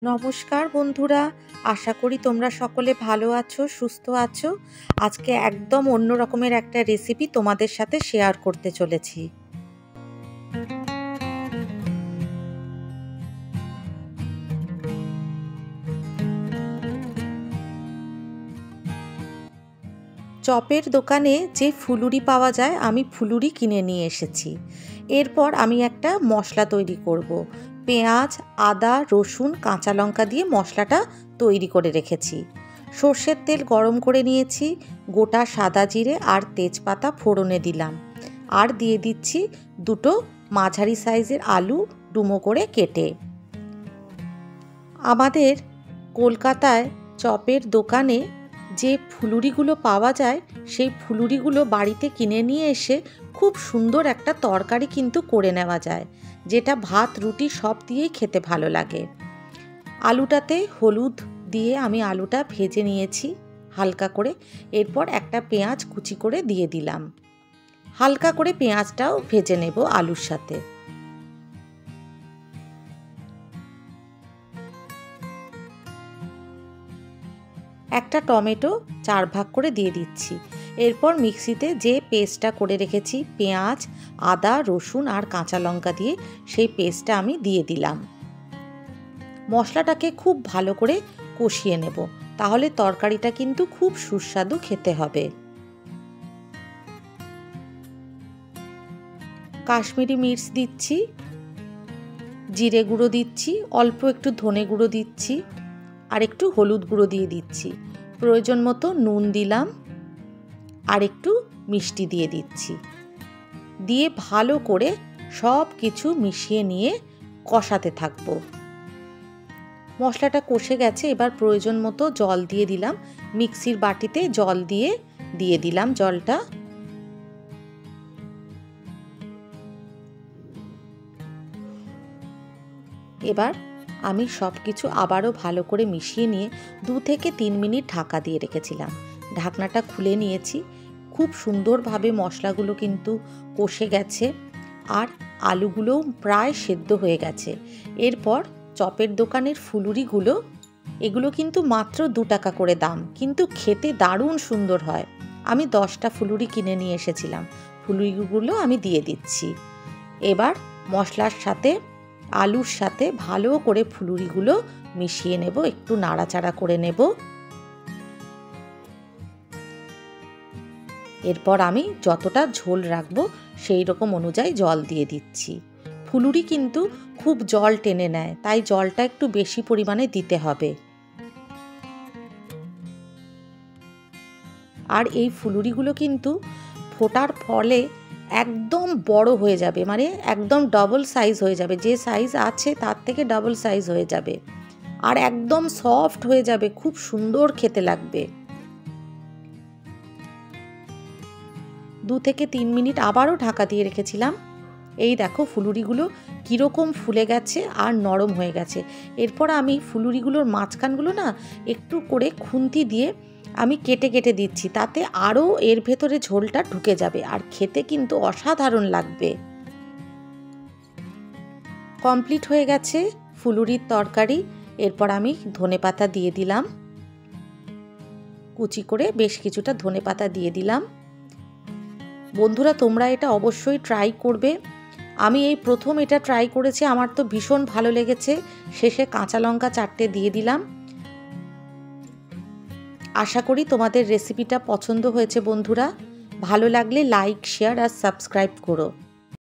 নমস্কার বন্ধুরা, আশা করি তোমরা সকলে ভালো আছো, সুস্থ আছো। আজকে একদম অন্য রকমের একটা রেসিপি তোমাদের সাথে শেয়ার করতে চলেছি। চপের দোকানে যে ফুলুরি পাওয়া যায়, আমি ফুলুরি কিনে নিয়ে এসেছি। এরপর আমি একটা মশলা তৈরি করব। পেঁয়াজ, আদা, রসুন, কাঁচা লঙ্কা দিয়ে মশলাটা তৈরি করে রেখেছি। সর্ষের তেল গরম করে নিয়েছি, গোটা সাদা জিরে আর তেজপাতা ফোড়নে দিলাম। আর দিয়ে দিচ্ছি দুটো মাঝারি সাইজের আলু ডুমো করে কেটে। আমাদের কলকাতায় চপের দোকানে যে ফুলুরিগুলো পাওয়া যায়, সেই ফুলুরিগুলো বাড়িতে কিনে নিয়ে এসে খুব সুন্দর একটা তরকারি কিন্তু করে নেওয়া যায়, যেটা ভাত রুটি সব দিয়েই খেতে ভালো লাগে। আলুটাতে হলুদ দিয়ে আমি আলুটা ভেজে নিয়েছি হালকা করে। এরপর একটা পেঁয়াজ কুচি করে দিয়ে দিলাম। হালকা করে পেঁয়াজটাও ভেজে নেব আলুর সাথে। একটা টমেটো 4 ভাগ করে দিয়ে দিচ্ছি। এরপর মিক্সিতে যে পেস্টটা করে রেখেছি পেঁয়াজ, আদা, রসুন আর কাঁচা লঙ্কা দিয়ে, সেই পেস্টটা আমি দিয়ে দিলাম। মশলাটাকে খুব ভালো করে কষিয়ে নেব, তাহলে তরকারিটা কিন্তু খুব সুস্বাদু খেতে হবে। কাশ্মীরি মির্চ দিচ্ছি, জিরে গুঁড়ো দিচ্ছি, অল্প একটু ধনে গুঁড়ো দিচ্ছি আর একটু হলুদ গুঁড়ো দিয়ে দিচ্ছি। প্রয়োজন মতো নুন দিলাম আর একটু মিষ্টি দিয়ে দিচ্ছি। দিয়ে ভালো করে সব কিছু মিশিয়ে নিয়ে কষাতে থাকবো। মশলাটা কষে গেছে, এবার প্রয়োজন মতো জল দিয়ে দিলাম। মিক্সির বাটিতে জল দিয়ে দিলাম জলটা। এবার আমি সব কিছু আবারও ভালো করে মিশিয়ে নিয়ে 2 থেকে 3 মিনিট ঢাকা দিয়ে রেখেছিলাম। ঢাকনাটা খুলে নিয়েছি। খুব সুন্দরভাবে মশলাগুলো কিন্তু কষে গেছে আর আলুগুলোও প্রায় সেদ্ধ হয়ে গেছে। এরপর চপের দোকানের ফুলুরিগুলো, এগুলো কিন্তু মাত্র 2 টাকা করে দাম, কিন্তু খেতে দারুণ সুন্দর হয়। আমি 10টা ফুলুরি কিনে নিয়ে এসেছিলাম। ফুলুরিগুলো আমি দিয়ে দিচ্ছি। এবার মশলার সাথে আলুর সাথে ভালো করে ফুলুরিগুলো মিশিয়ে নেব, একটু নাড়াচাড়া করে নেব। এরপর আমি যতটা ঝোল রাখবো সেই রকম অনুযায়ী জল দিয়ে দিচ্ছি। ফুলুরি কিন্তু খুব জল টেনে নেয়, তাই জলটা একটু বেশি পরিমাণে দিতে হবে। আর এই ফুলুরিগুলো কিন্তু ফোটার ফলে একদম বড় হয়ে যাবে, মানে একদম ডবল সাইজ হয়ে যাবে, যে সাইজ আছে তার থেকে ডবল সাইজ হয়ে যাবে আর একদম সফট হয়ে যাবে, খুব সুন্দর খেতে লাগবে। 2 থেকে 3 মিনিট আবারও ঢাকা দিয়ে রেখেছিলাম। এই দেখো ফুলুরিগুলো কীরকম ফুলে গেছে আর নরম হয়ে গেছে। এরপর আমি ফুলুরিগুলোর মাঝখানগুলো না একটু করে খুন্তি দিয়ে আমি কেটে কেটে দিচ্ছি, তাতে আরও এর ভেতরে ঝোলটা ঢুকে যাবে আর খেতে কিন্তু অসাধারণ লাগবে। কমপ্লিট হয়ে গেছে ফুলুরির তরকারি। এরপর আমি ধনেপাতা দিয়ে দিলাম, কুচি করে বেশ কিছুটা ধনেপাতা দিয়ে দিলাম। বন্ধুরা, তোমরা এটা অবশ্যই ট্রাই করবে। আমি এই প্রথম এটা ট্রাই করেছি, আমার তো ভীষণ ভালো লেগেছে। শেষে কাঁচা লঙ্কা 4টে দিয়ে দিলাম। আশা করি তোমাদের রেসিপিটা পছন্দ হয়েছে বন্ধুরা। ভালো লাগলে লাইক, শেয়ার আর সাবস্ক্রাইব করো।